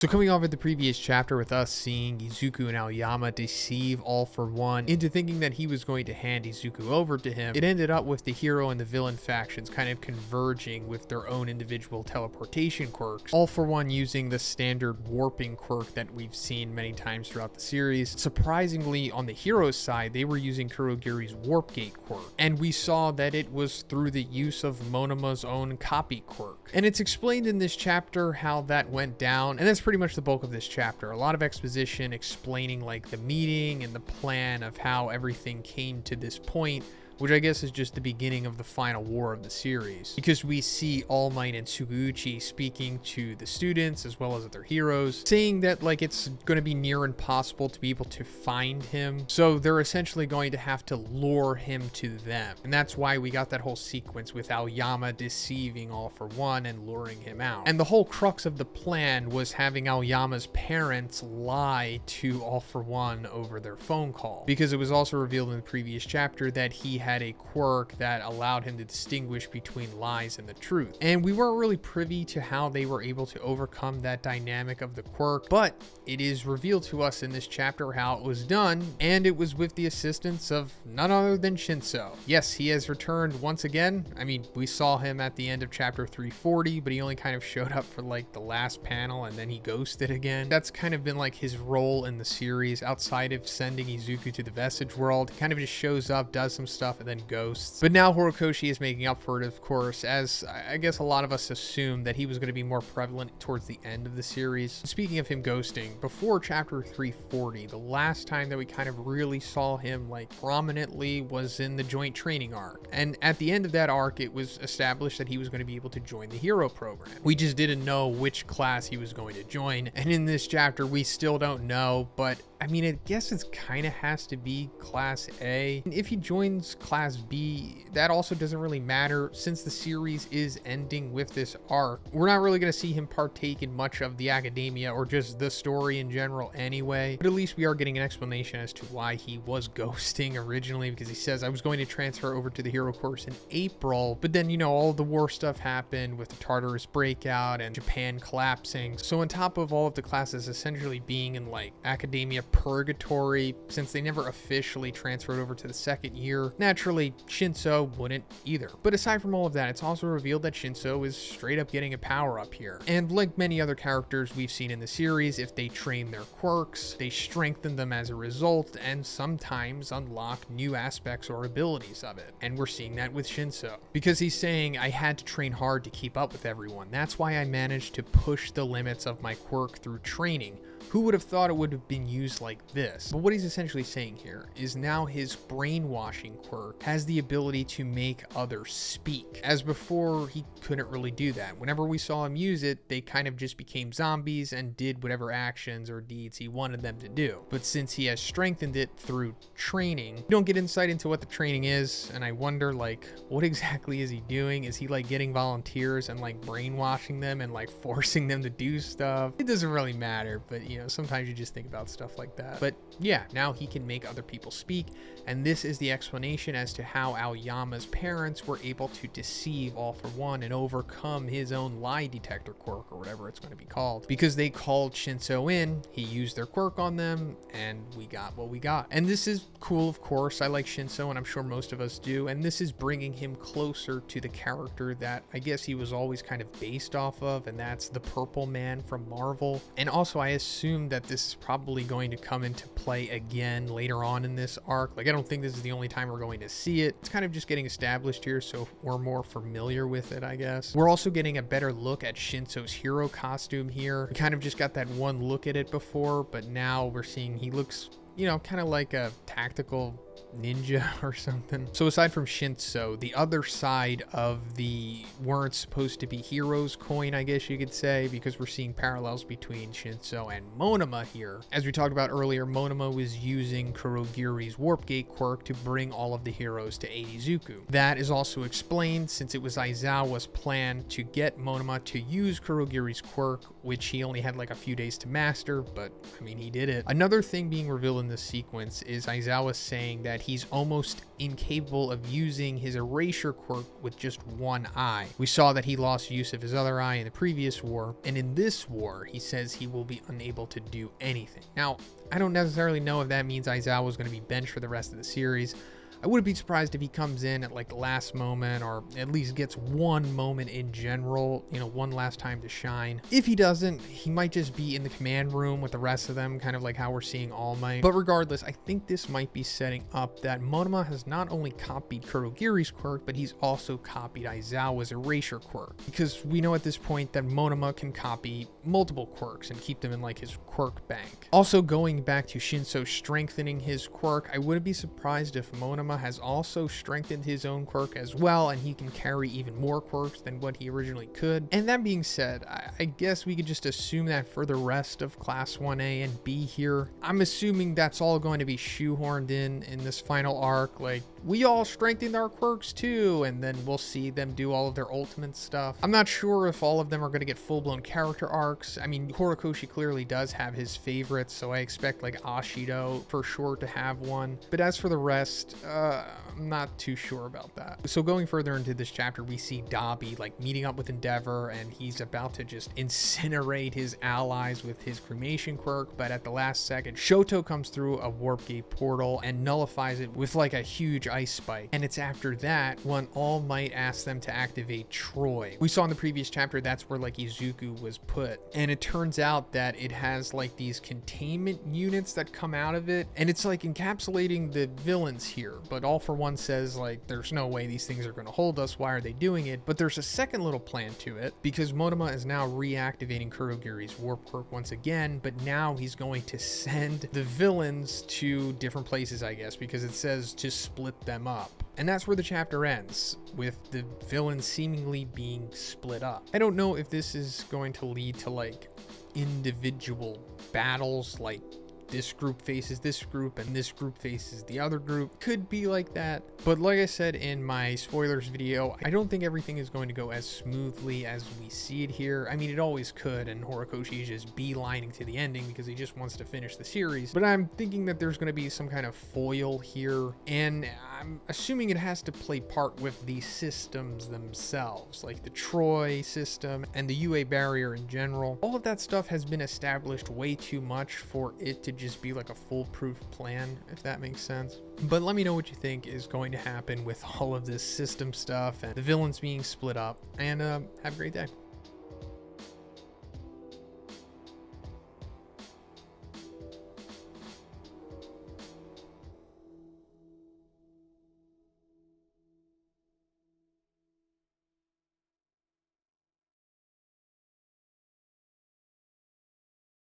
So coming off of the previous chapter with us seeing Izuku and Aoyama deceive All For One into thinking that he was going to hand Izuku over to him, it ended up with the hero and the villain factions kind of converging with their own individual teleportation quirks, All For One using the standard warping quirk that we've seen many times throughout the series. Surprisingly, on the hero's side, they were using Kurogiri's warp gate quirk, and we saw that it was through the use of Monoma's own copy quirk. And it's explained in this chapter how that went down, and that's pretty much the bulk of this chapter. A lot of exposition explaining like the meeting and the plan of how everything came to this point, which I guess is just the beginning of the final war of the series, because we see All Might and Sugeuchi speaking to the students as well as other heroes, saying that like it's going to be near impossible to be able to find him, so they're essentially going to have to lure him to them. And that's why we got that whole sequence with Aoyama deceiving All For One and luring him out. And the whole crux of the plan was having Aoyama's parents lie to All For One over their phone call, because it was also revealed in the previous chapter that he had a quirk that allowed him to distinguish between lies and the truth. And we weren't really privy to how they were able to overcome that dynamic of the quirk, but it is revealed to us in this chapter how it was done, and it was with the assistance of none other than Shinso. Yes, he has returned once again. I mean, we saw him at the end of chapter 340, but he only kind of showed up for like the last panel and then he ghosted again. That's kind of been like his role in the series outside of sending Izuku to the Vestige World. He kind of just shows up, does some stuff, and then ghosts. But now Horikoshi is making up for it, of course, as I guess a lot of us assumed that he was going to be more prevalent towards the end of the series. Speaking of him ghosting, before chapter 340, the last time that we kind of really saw him like prominently was in the joint training arc. And at the end of that arc, it was established that he was going to be able to join the hero program. We just didn't know which class he was going to join. And in this chapter, we still don't know, but I mean, I guess it kind of has to be Class A. And if he joins Class B, that also doesn't really matter since the series is ending with this arc. We're not really going to see him partake in much of the academia or just the story in general anyway. But at least we are getting an explanation as to why he was ghosting originally, because he says, I was going to transfer over to the hero course in April, but then, you know, all the war stuff happened with the Tartarus breakout and Japan collapsing. So on top of all of the classes essentially being in like academia purgatory, since they never officially transferred over to the second year, naturally Shinso wouldn't either. But aside from all of that, it's also revealed that Shinso is straight up getting a power up here. And like many other characters we've seen in the series, if they train their quirks, they strengthen them as a result and sometimes unlock new aspects or abilities of it. And we're seeing that with Shinso, because he's saying, I had to train hard to keep up with everyone. That's why I managed to push the limits of my quirk through training. Who would have thought it would have been used like this? But what he's essentially saying here is now his brainwashing quirk has the ability to make others speak, as before he couldn't really do that. Whenever we saw him use it, they kind of just became zombies and did whatever actions or deeds he wanted them to do. But since he has strengthened it through training, we don't get insight into what the training is, and I wonder like what exactly is he doing? Is he like getting volunteers and like brainwashing them and like forcing them to do stuff? It doesn't really matter, but you know, sometimes you just think about stuff like that. But yeah, now he can make other people speak, and this is the explanation as to how Aoyama's parents were able to deceive All For One and overcome his own lie detector quirk, or whatever it's going to be called, because they called Shinso in, he used their quirk on them, and we got what we got. And this is cool, of course. I like Shinso, and I'm sure most of us do, and this is bringing him closer to the character that I guess he was always kind of based off of, and that's the Purple Man from Marvel. And also I assume that this is probably going to come into play again later on in this arc. Like, I don't think this is the only time we're going to see it. It's kind of just getting established here, so we're more familiar with it, I guess. We're also getting a better look at Shinso's hero costume here. We kind of just got that one look at it before, but now we're seeing he looks, you know, kind of like a tactical ninja or something. So aside from Shinso, the other side of the weren't supposed to be heroes coin, I guess you could say, because we're seeing parallels between Shinso and Monoma here. As we talked about earlier, Monoma was using Kurogiri's warp gate quirk to bring all of the heroes to aid Izuku. That is also explained since it was Aizawa's plan to get Monoma to use Kurogiri's quirk, which he only had like a few days to master, but I mean, he did it. Another thing being revealed in this sequence is Aizawa saying that that he's almost incapable of using his erasure quirk with just one eye. We saw that he lost use of his other eye in the previous war, and in this war, he says he will be unable to do anything. Now, I don't necessarily know if that means Aizawa is going to be benched for the rest of the series. I wouldn't be surprised if he comes in at like the last moment, or at least gets one moment in general, you know, one last time to shine. If he doesn't, he might just be in the command room with the rest of them, kind of like how we're seeing All Might. But regardless, I think this might be setting up that Monoma has not only copied Kurogiri's quirk, but he's also copied Aizawa's erasure quirk. Because we know at this point that Monoma can copy multiple quirks and keep them in like his quirk bank. Also, going back to Shinso strengthening his quirk, I wouldn't be surprised if Monoma has also strengthened his own quirk as well, and he can carry even more quirks than what he originally could. And that being said, I guess we could just assume that for the rest of Class 1A and B here, I'm assuming that's all going to be shoehorned in this final arc. Like, we all strengthened our quirks too, and then we'll see them do all of their ultimate stuff. I'm not sure if all of them are going to get full-blown character arcs. I mean, Horikoshi clearly does have his favorites, so I expect like Ashido for sure to have one. But as for the rest, I'm not too sure about that. So going further into this chapter, we see Dabi like meeting up with Endeavor, and he's about to just incinerate his allies with his cremation quirk, but at the last second, Shoto comes through a warp gate portal and nullifies it with like a huge ice spike. And it's after that when All Might asks them to activate Troy. We saw in the previous chapter that's where like Izuku was put, and it turns out that it has like these containment units that come out of it, and it's like encapsulating the villains here. But All For One says like there's no way these things are going to hold us, why are they doing it? But there's a second little plan to it, because Monoma is now reactivating Kurogiri's warp quirk once again, but now he's going to send the villains to different places, I guess, because it says to split them up. And that's where the chapter ends, with the villains seemingly being split up. I don't know if this is going to lead to like individual battles, like this group faces this group and this group faces the other group. Could be like that, but like I said in my spoilers video, I don't think everything is going to go as smoothly as we see it here. I mean, it always could, and Horikoshi is just beelining to the ending because he just wants to finish the series, but I'm thinking that there's going to be some kind of foil here, and I'm assuming it has to play part with the systems themselves, like the Troy system and the UA barrier in general. All of that stuff has been established way too much for it to just be like a foolproof plan, if that makes sense. But let me know what you think is going to happen with all of this system stuff and the villains being split up, and have a great day.